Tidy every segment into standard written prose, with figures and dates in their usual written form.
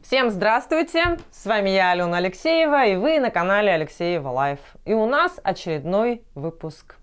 Всем здравствуйте! С вами я, Алена Алексеева, и вы на канале Алексеева Лайф. И у нас очередной выпуск.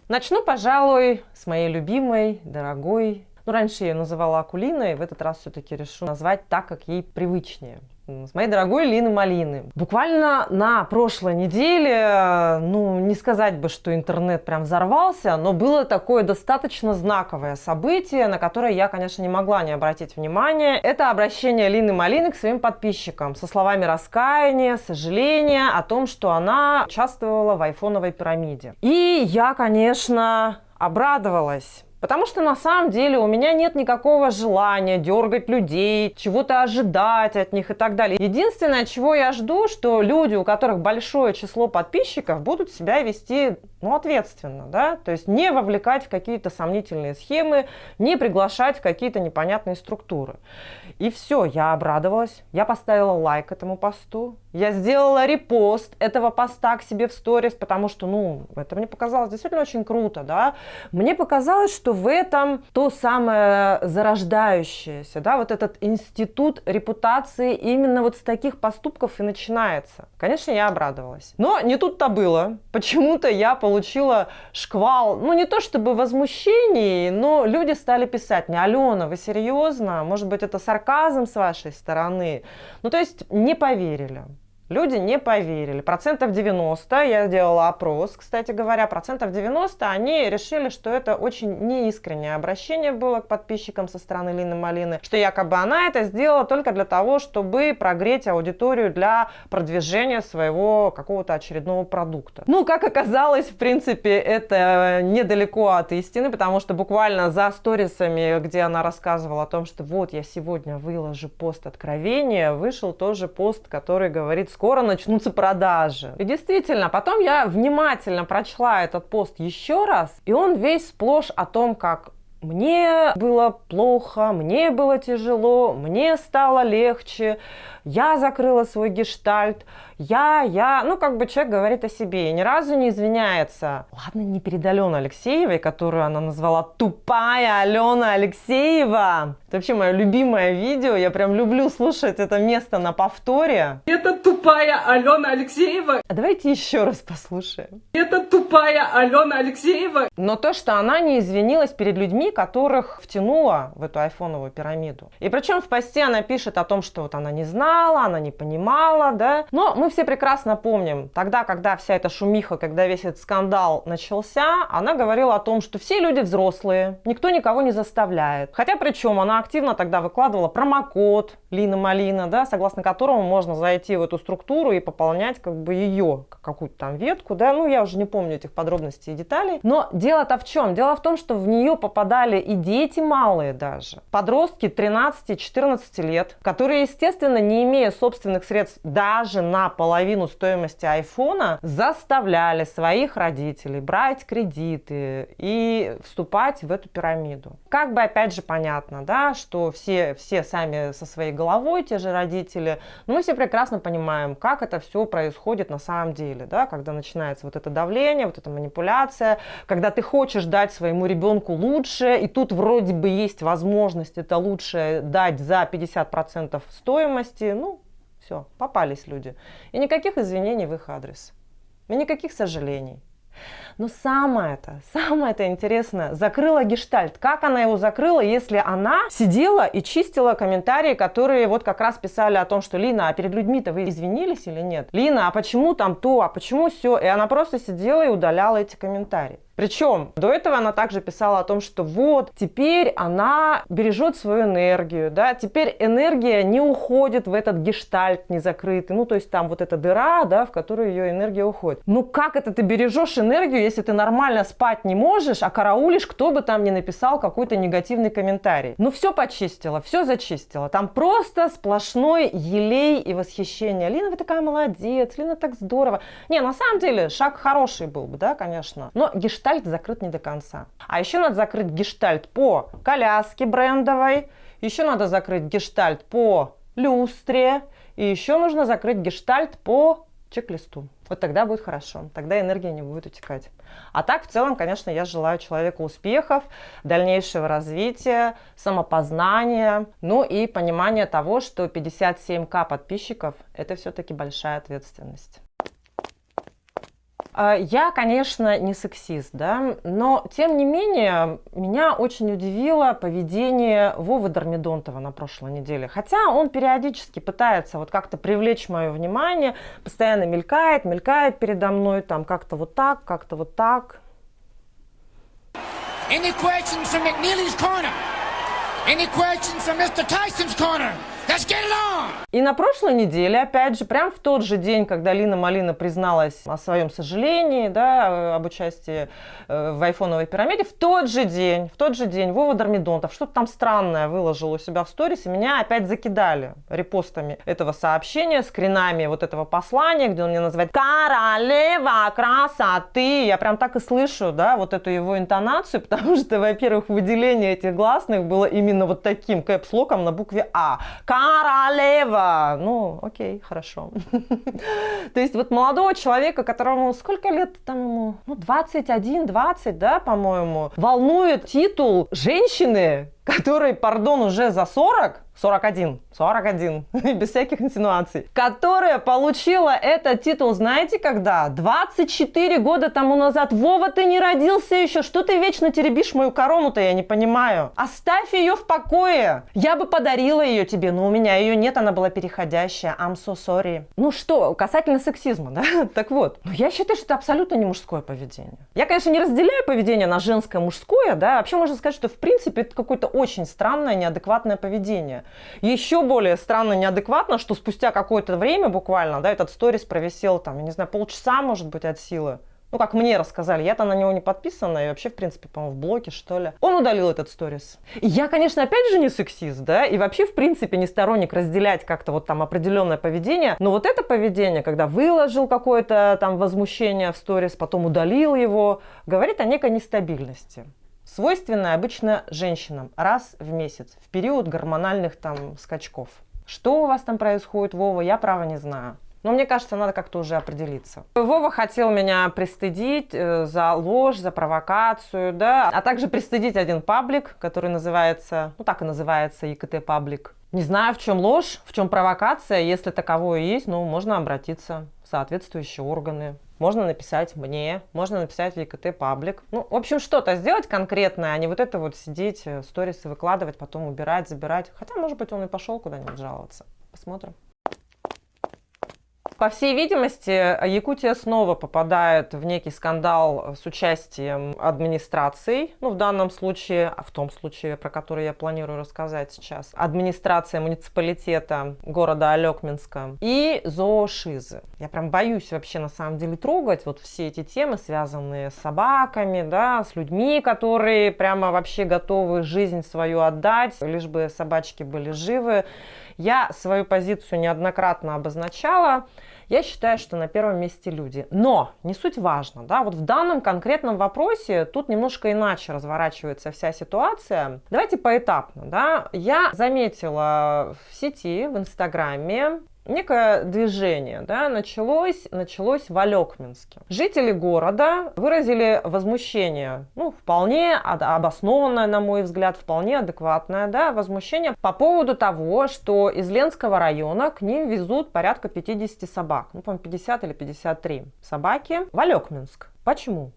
Начну, пожалуй, с моей любимой, дорогой. Раньше я ее называла Акулиной, в этот раз все-таки решу назвать так, как ей привычнее. С моей дорогой Лины Малины. Буквально на прошлой неделе, не сказать бы, что интернет прям взорвался, но было такое достаточно знаковое событие, на которое я, конечно, не могла не обратить внимание. Это обращение Лины Малины к своим подписчикам со словами раскаяния, сожаления о том, что она участвовала в айфоновой пирамиде. И я, конечно, обрадовалась. Потому что на самом деле у меня нет никакого желания дергать людей, чего-то ожидать от них и так далее. Единственное, чего я жду, что люди, у которых большое число подписчиков, будут себя вести, ответственно, да, то есть не вовлекать в какие-то сомнительные схемы, не приглашать в какие-то непонятные структуры. И все, я обрадовалась, я поставила лайк этому посту, я сделала репост этого поста к себе в сторис, потому что, это мне показалось действительно очень круто, да. Мне показалось, что в этом то самое зарождающееся, да, вот этот институт репутации именно вот с таких поступков и начинается. Конечно, я обрадовалась. Но не тут-то было. Почему-то я получила шквал, не то чтобы возмущений, но люди стали писать мне: Алена, вы серьезно? Может быть, это сарказм с вашей стороны? То есть не поверили. Люди не поверили. 90%, я делала опрос, кстати говоря, 90% они решили, что это очень неискреннее обращение было к подписчикам со стороны Лины Малины, что якобы она это сделала только для того, чтобы прогреть аудиторию для продвижения своего какого-то очередного продукта. Как оказалось, в принципе, это недалеко от истины, потому что буквально за сторисами, где она рассказывала о том, что вот я сегодня выложу пост откровения, вышел тоже пост, который говорит: скоро начнутся продажи. И действительно, потом я внимательно прочла этот пост еще раз, и он весь сплошь о том, как мне было плохо, мне было тяжело, мне стало легче, я закрыла свой гештальт, человек говорит о себе и ни разу не извиняется. Ладно, не перед Аленой Алексеевой, которую она назвала тупая Алена Алексеева. Это вообще мое любимое видео, я прям люблю слушать это место на повторе. Это тупая Алена Алексеева. А давайте еще раз послушаем. Это тупая Алена Алексеева. Но то, что она не извинилась перед людьми, которых втянула в эту айфоновую пирамиду. И причем в посте она пишет о том, что вот она не знала, она не понимала, да. Но мы все прекрасно помним, тогда, когда вся эта шумиха, когда весь этот скандал начался, она говорила о том, что все люди взрослые, никто никого не заставляет. Хотя причем она активно тогда выкладывала промокод Лина Малина, да, согласно которому можно зайти в эту структуру и пополнять ее какую-то там ветку, да. Я уже не помню этих подробностей и деталей. Но дело-то в чем? Дело в том, что в нее попадали и дети малые даже, подростки 13-14 лет, которые, естественно, не имея собственных средств даже на половину стоимости айфона, заставляли своих родителей брать кредиты и вступать в эту пирамиду. Опять же понятно, да, что все сами со своей головой, те же родители, но мы все прекрасно понимаем, как это все происходит на самом деле, да, когда начинается вот это давление, вот эта манипуляция, когда ты хочешь дать своему ребенку лучше, и тут вроде бы есть возможность это лучшее дать за 50% стоимости, все, попались люди. И никаких извинений в их адрес. И никаких сожалений. Но самое-то интересное, закрыла гештальт. Как она его закрыла, если она сидела и чистила комментарии, которые вот как раз писали о том, что: Лина, а перед людьми-то вы извинились или нет? Лина, а почему там то, а почему сё? И она просто сидела и удаляла эти комментарии. Причем до этого она также писала о том, что вот теперь она бережет свою энергию, да, теперь энергия не уходит в этот гештальт незакрытый, то есть там вот эта дыра, да, в которую ее энергия уходит. Как это ты бережешь энергию, если ты нормально спать не можешь, а караулишь, кто бы там ни написал какой-то негативный комментарий? Все почистила, все зачистила. Там просто сплошной елей и восхищение. Лина, вы такая молодец, Лина, так здорово. На самом деле шаг хороший был бы, да, конечно, но гештальт закрыт не до конца. А еще надо закрыть гештальт по коляске брендовой, еще надо закрыть гештальт по люстре, и еще нужно закрыть гештальт по чек-листу. Вот тогда будет хорошо, тогда энергия не будет утекать. А так, в целом, конечно, я желаю человеку успехов, дальнейшего развития, самопознания, ну и понимания того, что 57К подписчиков – это все-таки большая ответственность. Я, конечно, не сексист, да, но, тем не менее, меня очень удивило поведение Вовы Дормидонтова на прошлой неделе. Хотя он периодически пытается вот как-то привлечь мое внимание, постоянно мелькает передо мной, там как-то вот так, как-то вот так. Any questions from McNeely's corner? Any questions from Mr. Tyson's corner? Let's get it on! И на прошлой неделе, опять же, прям в тот же день, когда Лина Малина призналась о своем сожалении, да, об участии в айфоновой пирамиде, в тот же день Вова Дормидонтов что-то там странное выложил у себя в сторис, и меня опять закидали репостами этого сообщения, скринами вот этого послания, где он меня называет «Королева красоты». Я прям так и слышу, да, вот эту его интонацию, потому что, во-первых, выделение этих гласных было именно вот таким кэпслоком на букве «А». Королева! Ну, окей, хорошо. То есть вот молодого человека, которому сколько лет там ему? Ну, 21, 20, да, по-моему, волнует титул женщины, которой, пардон, уже за 41, без всяких инсинуаций, которая получила этот титул, знаете, когда? 24 года тому назад. Вова, ты не родился еще, что ты вечно теребишь мою корону-то, я не понимаю. Оставь ее в покое. Я бы подарила ее тебе, но у меня ее нет, она была переходящая. I'm so sorry. Ну что, касательно сексизма, да? Так вот, я считаю, что это абсолютно не мужское поведение. Я, конечно, не разделяю поведение на женское, мужское, да, вообще можно сказать, что в принципе это какое-то очень странное, неадекватное поведение. Еще более странно, неадекватно, что спустя какое-то время буквально, да, этот сторис провисел там, я не знаю, полчаса, может быть, от силы. Ну, как мне рассказали, я-то на него не подписана, и вообще, в принципе, по-моему, в блоке, что ли. Он удалил этот сторис. И я, конечно, опять же не сексист, да, и вообще, в принципе, не сторонник разделять как-то вот там определенное поведение, но вот это поведение, когда выложил какое-то там возмущение в сторис, потом удалил его, говорит о некой нестабильности, свойственная обычно женщинам раз в месяц, в период гормональных там скачков. Что у вас там происходит, Вова, я право не знаю. Но мне кажется, надо как-то уже определиться. Вова хотел меня пристыдить за ложь, за провокацию, да, а также пристыдить один паблик, который называется, ну так и называется, ЕКТ паблик. Не знаю, в чем ложь, в чем провокация, если таковое есть, ну, можно обратиться в соответствующие органы. Можно написать мне, можно написать в ЕКТ паблик. Ну, в общем, что-то сделать конкретное, а не вот это вот сидеть, сторисы выкладывать, потом убирать, забирать. Хотя, может быть, он и пошел куда-нибудь жаловаться. Посмотрим. По всей видимости, Якутия снова попадает в некий скандал с участием администраций. Ну, в данном случае, в том случае, про который я планирую рассказать сейчас, администрация муниципалитета города Алекминска и зоошизы. Я прям боюсь вообще на самом деле трогать вот все эти темы, связанные с собаками, да, с людьми, которые прямо вообще готовы жизнь свою отдать, лишь бы собачки были живы. Я свою позицию неоднократно обозначала. Я считаю, что на первом месте люди. Но не суть важно, да, вот в данном конкретном вопросе тут немножко иначе разворачивается вся ситуация. Давайте поэтапно, да. Я заметила в сети, в Инстаграме, некое движение, да, началось в Алекминске. Жители города выразили возмущение, ну, вполне обоснованное, на мой взгляд, вполне адекватное, да, возмущение по поводу того, что из Ленского района к ним везут порядка 50 собак, ну, по-моему, 50 или 53 собаки в Алекминск. Почему?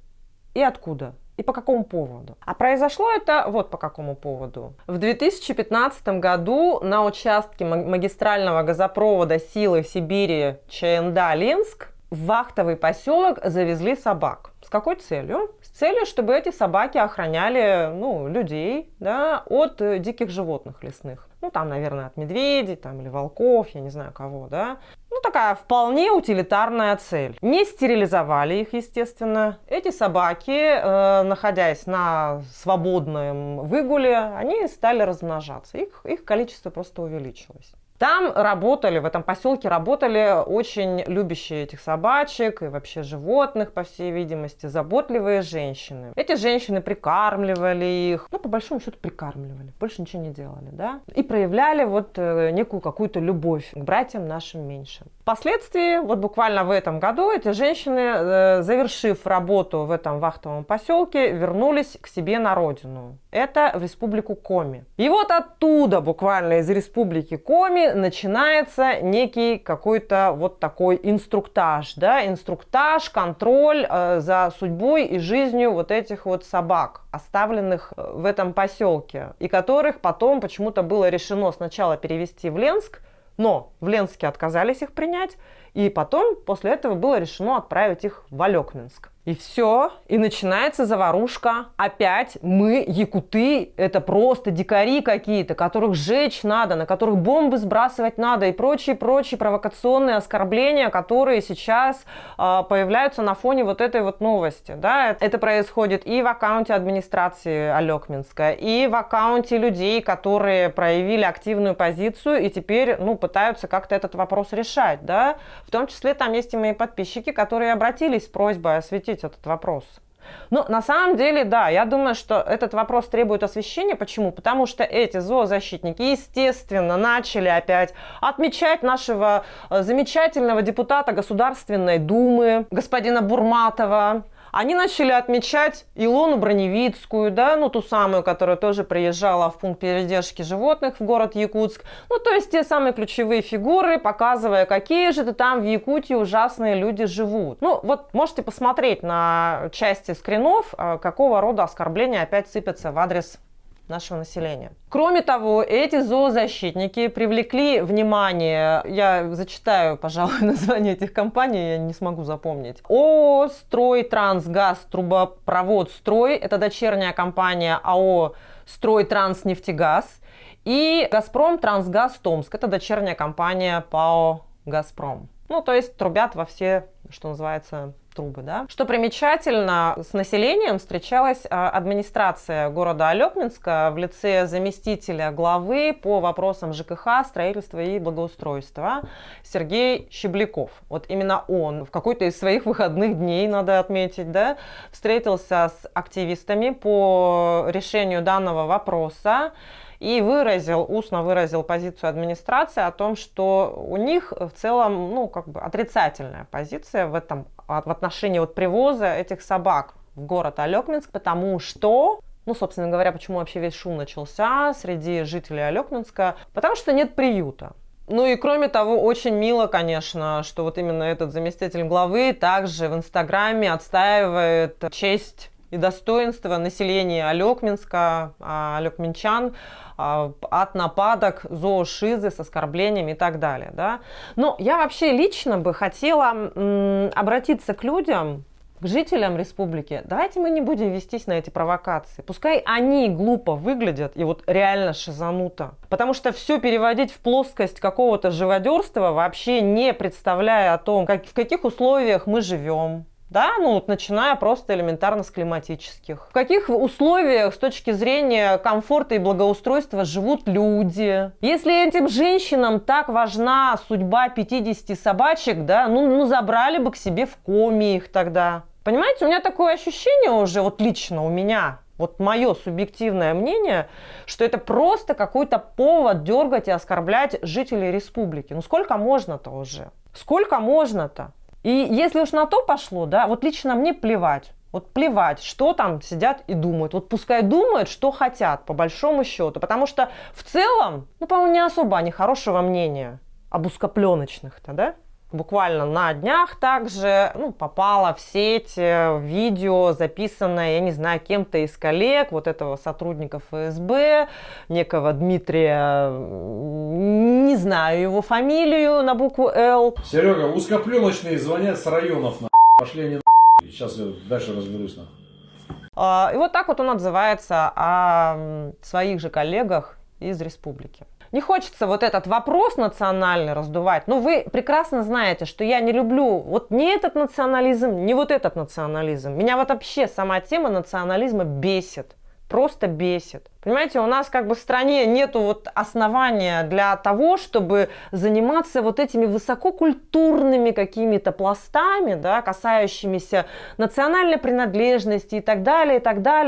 И откуда? И по какому поводу? А произошло это вот по какому поводу. В 2015 году на участке магистрального газопровода Силы в Сибири Чаянда-Ленск в вахтовый поселок завезли собак. С какой целью? С целью, чтобы эти собаки охраняли, ну, людей, да, от диких животных лесных. Ну, там, наверное, от медведей там, или волков, я не знаю кого, да. Ну, такая вполне утилитарная цель. Не стерилизовали их, естественно. Эти собаки, находясь на свободном выгуле, они стали размножаться. Их количество просто увеличилось. Там работали, в этом поселке работали очень любящие этих собачек и вообще животных, по всей видимости, заботливые женщины. Эти женщины прикармливали их, ну, по большому счету прикармливали, больше ничего не делали, да, и проявляли вот некую какую-то любовь к братьям нашим меньшим. Впоследствии, вот буквально в этом году, эти женщины, завершив работу в этом вахтовом поселке, вернулись к себе на родину. Это в республику Коми. И вот оттуда, буквально из республики Коми, начинается некий какой-то вот такой инструктаж, да, инструктаж, контроль за судьбой и жизнью вот этих вот собак, оставленных в этом поселке, и которых потом почему-то было решено сначала перевести в Ленск, но в Ленске отказались их принять, и потом после этого было решено отправить их в Алекминск. И все, и начинается заварушка. Опять мы, якуты, это просто дикари какие-то, которых сжечь надо, на которых бомбы сбрасывать надо и прочие-прочие провокационные оскорбления, которые сейчас появляются на фоне вот этой вот новости. Да? Это происходит и в аккаунте администрации Алекминска, и в аккаунте людей, которые проявили активную позицию и теперь пытаются как-то этот вопрос решать. Да? В том числе там есть и мои подписчики, которые обратились с просьбой осветить этот вопрос. Но на самом деле, да, я думаю, что этот вопрос требует освещения. Почему? Потому что эти зоозащитники, естественно, начали опять отмечать нашего замечательного депутата Государственной Думы, господина Бурматова. Они начали отмечать Илону Броневицкую, да, ту самую, которая тоже приезжала в пункт передержки животных в город Якутск. То есть те самые ключевые фигуры, показывая, какие же там в Якутии ужасные люди живут. Вот можете посмотреть на части скринов, какого рода оскорбления опять сыпятся в адрес нашего населения. Кроме того, эти зоозащитники привлекли внимание, я зачитаю, пожалуй, название этих компаний, я не смогу запомнить. ООО «Стройтрансгаз Трубопровод Строй», это дочерняя компания АО «Стройтранснефтегаз», и «Газпром Трансгаз Томск», это дочерняя компания ПАО «Газпром». То есть трубят во все, что называется, трубы, да. Что примечательно, с населением встречалась администрация города Алекминска в лице заместителя главы по вопросам ЖКХ, строительства и благоустройства Сергей Щебляков. Вот именно он в какой-то из своих выходных дней, надо отметить, да, встретился с активистами по решению данного вопроса и устно выразил позицию администрации о том, что у них в целом, отрицательная позиция в отношении привоза этих собак в город Алекминск, потому что, собственно говоря, почему вообще весь шум начался среди жителей Алекминска, потому что нет приюта. И кроме того, очень мило, конечно, что вот именно этот заместитель главы также в Инстаграме отстаивает честь и достоинство населения Алекминска, алекминчан от нападок зоошизы с оскорблениями и так далее. Да? Но я вообще лично бы хотела обратиться к людям, к жителям республики. Давайте мы не будем вестись на эти провокации. Пускай они глупо выглядят и реально шизануто. Потому что все переводить в плоскость какого-то живодерства, вообще не представляя о том, в каких условиях мы живем. Да, начиная просто элементарно с климатических. В каких условиях с точки зрения комфорта и благоустройства живут люди. Если этим женщинам так важна судьба 50 собачек, да, забрали бы к себе в Коми их тогда. Понимаете, у меня такое ощущение уже, лично у меня, мое субъективное мнение, что это просто какой-то повод дергать и оскорблять жителей республики. Сколько можно-то уже? Сколько можно-то? И если уж на то пошло, да, лично мне плевать. Плевать, что там сидят и думают. Пускай думают, что хотят, по большому счету. Потому что в целом, по-моему, не особо они хорошего мнения об узкопленочных-то, да? Буквально на днях также попало в сеть видео, записанное, я не знаю, кем-то из коллег, этого сотрудника ФСБ, некого Дмитрия, не знаю его фамилию на букву «Л». Серега, узкопленочные звонят с районов, пошли они сейчас я дальше разберусь. И так он отзывается о своих же коллегах из республики. Не хочется этот вопрос национальный раздувать, но вы прекрасно знаете, что я не люблю ни этот национализм, ни этот национализм. Меня вообще сама тема национализма бесит, просто бесит. Понимаете, у нас как бы в стране нету вот основания для того, чтобы заниматься вот этими высококультурными какими-то пластами, да, касающимися национальной принадлежности и так далее,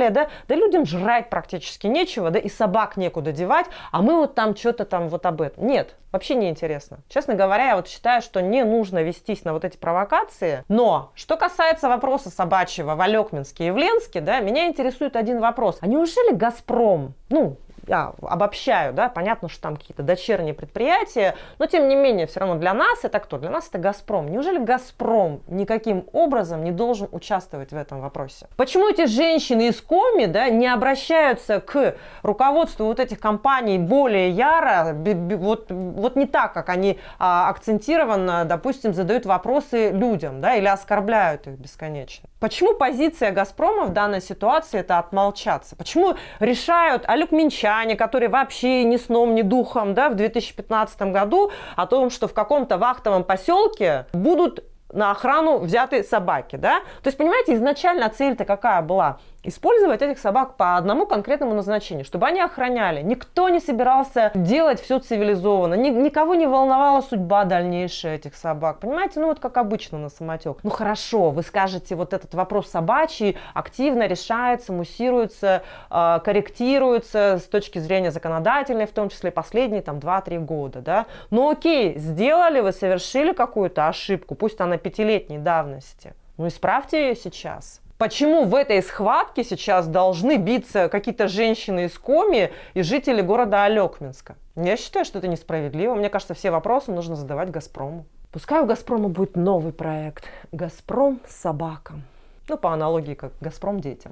да. Да людям жрать практически нечего, да, и собак некуда девать, а мы вот там что-то там вот об этом. Нет, вообще не интересно. Честно говоря, я вот считаю, что не нужно вестись на вот эти провокации. Но, что касается вопроса собачьего в Алекминске и в Ленске, да, меня интересует один вопрос. А неужели «Газпром», ну, я обобщаю, да, понятно, что там какие-то дочерние предприятия, но тем не менее, все равно для нас это кто? Для нас это «Газпром». Неужели «Газпром» никаким образом не должен участвовать в этом вопросе? Почему эти женщины из Коми, да, не обращаются к руководству вот этих компаний более яро, вот не так, как они акцентированно, допустим, задают вопросы людям, да, или оскорбляют их бесконечно? Почему позиция «Газпрома» в данной ситуации это отмолчаться? Почему решают алюкминчане, которые вообще ни сном, ни духом, да, в 2015 году о том, что в каком-то вахтовом поселке будут на охрану взяты собаки, да? То есть, понимаете, изначально цель-то какая была? Использовать этих собак по одному конкретному назначению, чтобы они охраняли. Никто не собирался делать все цивилизованно, никого не волновала судьба дальнейшая этих собак. Понимаете, ну вот как обычно на самотек. Ну хорошо, вы скажете, вот этот вопрос собачий активно решается, муссируется, корректируется с точки зрения законодательной, в том числе последние там 2-3 года, да? Ну окей, сделали вы, совершили какую-то ошибку, пусть она 5-летней давности, ну исправьте ее сейчас. Почему в этой схватке сейчас должны биться какие-то женщины из Коми и жители города Алекминска? Я считаю, что это несправедливо. Мне кажется, все вопросы нужно задавать «Газпрому». Пускай у «Газпрома» будет новый проект «Газпром собакам». Ну, по аналогии, как «Газпром детям».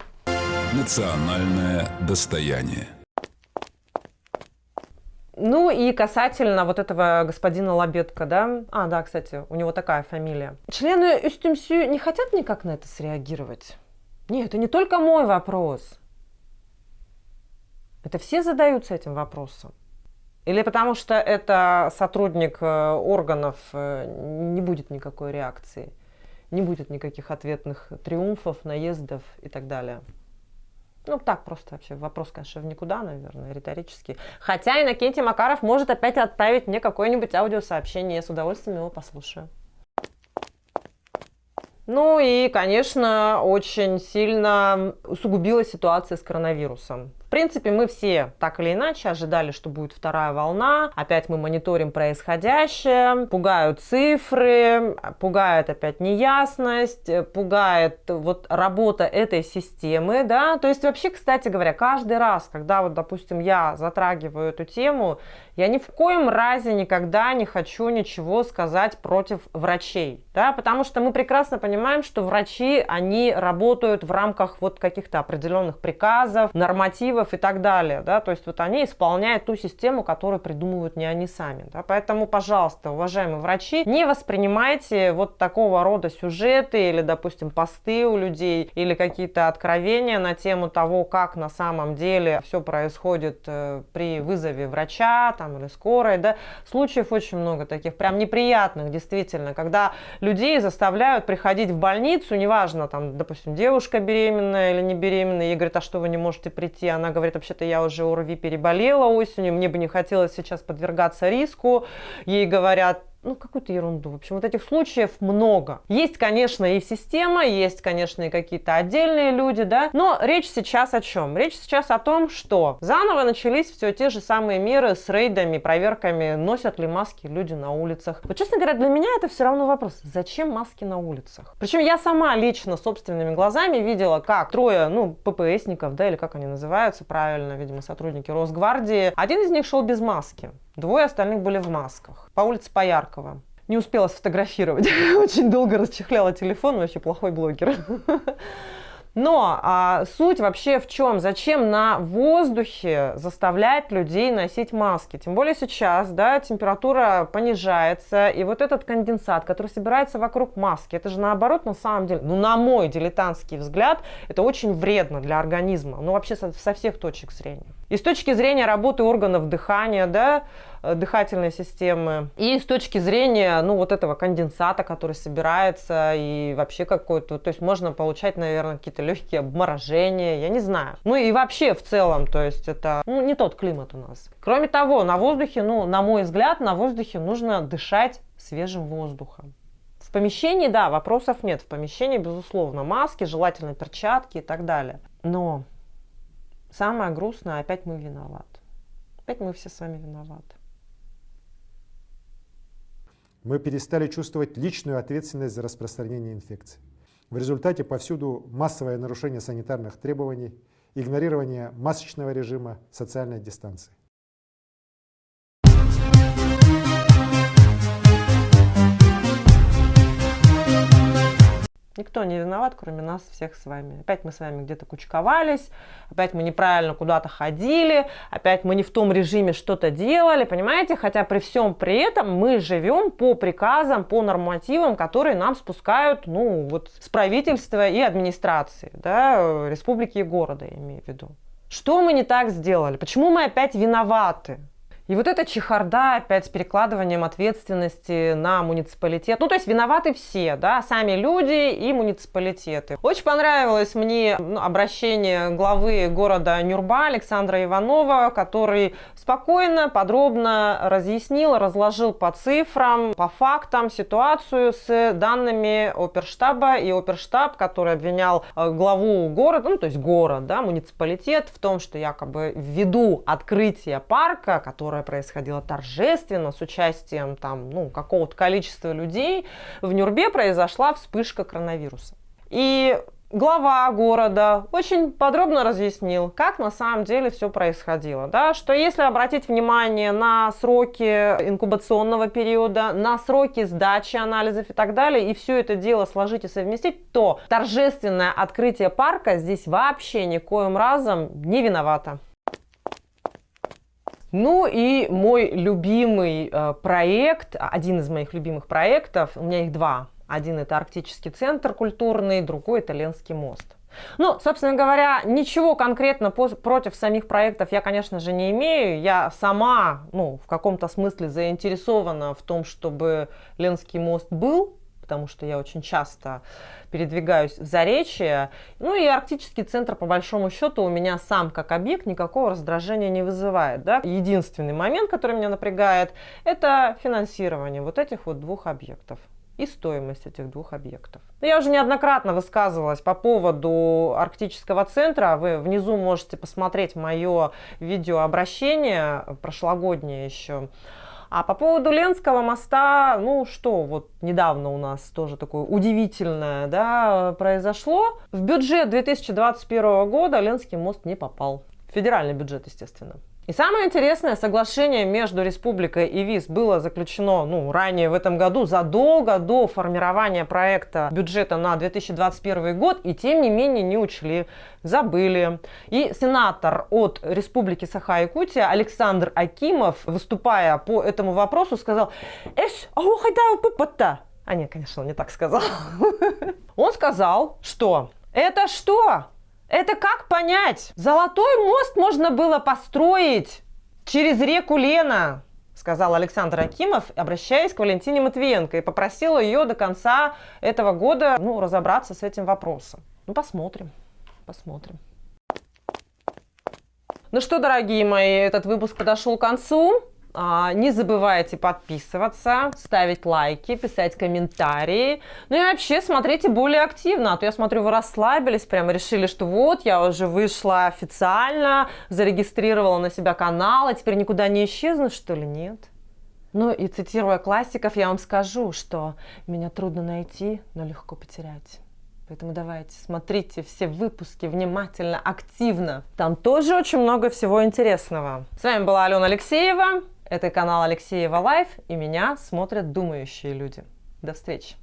Национальное достояние. Ну и касательно вот этого господина Лабетка, да? Да, кстати, у него такая фамилия. Члены ЮстМСЮ не хотят никак на это среагировать? Нет, это не только мой вопрос. Это все задаются этим вопросом. Или потому что это сотрудник органов, не будет никакой реакции, не будет никаких ответных триумфов, наездов и так далее. Ну, так просто вообще вопрос, конечно, в никуда, наверное, риторический. Хотя Иннокентий Макаров может опять отправить мне какое-нибудь аудиосообщение, я с удовольствием его послушаю. Ну и, конечно, очень сильно усугубилась ситуация с коронавирусом. В принципе, мы все так или иначе ожидали, что будет вторая волна. Опять мы мониторим происходящее. Пугают цифры, пугает опять неясность, пугает вот работа этой системы, да. То есть вообще, кстати говоря, каждый раз, когда вот, допустим, я затрагиваю эту тему, я ни в коем разе никогда не хочу ничего сказать против врачей, да, потому что мы прекрасно понимаем, что врачи, они работают в рамках вот каких-то определенных приказов, нормативов и так далее, да, то есть вот они исполняют ту систему, которую придумывают не они сами, да, поэтому, пожалуйста, уважаемые врачи, не воспринимайте вот такого рода сюжеты или, допустим, посты у людей или какие-то откровения на тему того, как на самом деле все происходит при вызове врача там, или скорой, да, случаев очень много таких, прям неприятных, действительно, когда людей заставляют приходить в больницу, неважно, там, допустим, девушка беременная или не беременная, ей говорят, а что вы не можете прийти, она говорит, вообще-то я уже ОРВИ переболела осенью, мне бы не хотелось сейчас подвергаться риску. Ей говорят, ну, какую-то ерунду. В общем, вот этих случаев много. Есть, конечно, и система, есть, конечно, и какие-то отдельные люди, да. Но речь сейчас о чем? Речь сейчас о том, что заново начались все те же самые меры с рейдами, проверками, носят ли маски люди на улицах. Вот, честно говоря, для меня это все равно вопрос. Зачем маски на улицах? Причем я сама лично собственными глазами видела, как трое, ППСников, да, или как они называются правильно, видимо, сотрудники Росгвардии. Один из них шел без маски. Двое остальных были в масках. По улице Пояркова. Не успела сфотографировать. Очень долго расчехляла телефон. Вообще плохой блогер. Но суть вообще в чем? Зачем на воздухе заставлять людей носить маски? Тем более сейчас, да, температура понижается. И вот этот конденсат, который собирается вокруг маски, это же наоборот, на самом деле, на мой дилетантский взгляд, это очень вредно для организма. Вообще со всех точек зрения. И с точки зрения работы органов дыхания, да, дыхательной системы, и с точки зрения, ну, вот этого конденсата, который собирается, и вообще какой-то, то есть можно получать, наверное, какие-то легкие обморожения, я не знаю. Ну и вообще в целом, то есть это, ну, не тот климат у нас. Кроме того, на воздухе, ну, на мой взгляд, на воздухе нужно дышать свежим воздухом. В помещении, да, вопросов нет. В помещении, безусловно, маски, желательно перчатки и так далее. Но самое грустное, опять мы виноваты. Опять мы все с вами виноваты. Мы перестали чувствовать личную ответственность за распространение инфекции. В результате повсюду массовое нарушение санитарных требований, игнорирование масочного режима, социальной дистанции. Никто не виноват, кроме нас всех с вами. Опять мы с вами где-то кучковались, опять мы неправильно куда-то ходили, опять мы не в том режиме что-то делали, понимаете? Хотя при всем при этом мы живем по приказам, по нормативам, которые нам спускают, ну, вот с правительства и администрации, да, республики и города, я имею в виду. Что мы не так сделали? Почему мы опять виноваты? И вот эта чехарда опять с перекладыванием ответственности на муниципалитет. Ну, то есть виноваты все, да, сами люди и муниципалитеты. Очень понравилось мне обращение главы города Нюрба Александра Иванова, который спокойно, подробно разъяснил, разложил по цифрам, по фактам ситуацию с данными оперштаба. И оперштаб, который обвинял главу города, ну, то есть город, да, муниципалитет, в том, что якобы ввиду открытия парка, которое происходило торжественно, с участием там, ну, какого-то количества людей, в Нюрбе произошла вспышка коронавируса. И глава города очень подробно разъяснил, как на самом деле все происходило. Да? Что если обратить внимание на сроки инкубационного периода, на сроки сдачи анализов и так далее, и все это дело сложить и совместить, то торжественное открытие парка здесь вообще никоим разом не виновато. Ну и мой любимый проект, один из моих любимых проектов, у меня их два. Один это Арктический центр культурный, другой это Ленский мост. Ну, собственно говоря, ничего конкретно против самих проектов я, конечно же, не имею. Я сама, ну, в каком-то смысле заинтересована в том, чтобы Ленский мост был, потому что я очень часто передвигаюсь в Заречье. Ну и Арктический центр, по большому счету, у меня сам как объект никакого раздражения не вызывает. Да? Единственный момент, который меня напрягает, это финансирование вот этих вот двух объектов и стоимость этих двух объектов. Я уже неоднократно высказывалась по поводу Арктического центра. Вы внизу можете посмотреть мое видеообращение, прошлогоднее еще. А по поводу Ленского моста, ну что, вот недавно у нас тоже такое удивительное, да, произошло. В бюджет 2021 года Ленский мост не попал. В федеральный бюджет, естественно. И самое интересное, соглашение между республикой и ВИС было заключено, ну, ранее в этом году, задолго до формирования проекта бюджета на 2021 год, и тем не менее не учли, забыли. И сенатор от Республики Саха-Якутия Александр Акимов, выступая по этому вопросу, сказал: А нет, конечно, он не так сказал. Он сказал, что это что? Это как понять? Золотой мост можно было построить через реку Лена, сказал Александр Акимов, обращаясь к Валентине Матвиенко, и попросил ее до конца этого года, ну, разобраться с этим вопросом. Ну, посмотрим. Посмотрим. Ну что, дорогие мои, этот выпуск подошел к концу. Не забывайте подписываться, ставить лайки, писать комментарии. Ну и вообще смотрите более активно. А то я смотрю, вы расслабились, прямо решили, что вот, я уже вышла официально, зарегистрировала на себя канал, а теперь никуда не исчезну, что ли? Нет. Ну и цитируя классиков, я вам скажу, что меня трудно найти, но легко потерять. Поэтому давайте, смотрите все выпуски внимательно, активно. Там тоже очень много всего интересного. С вами была Алена Алексеева. Это канал Алексеева Лайф, и меня смотрят думающие люди. До встречи!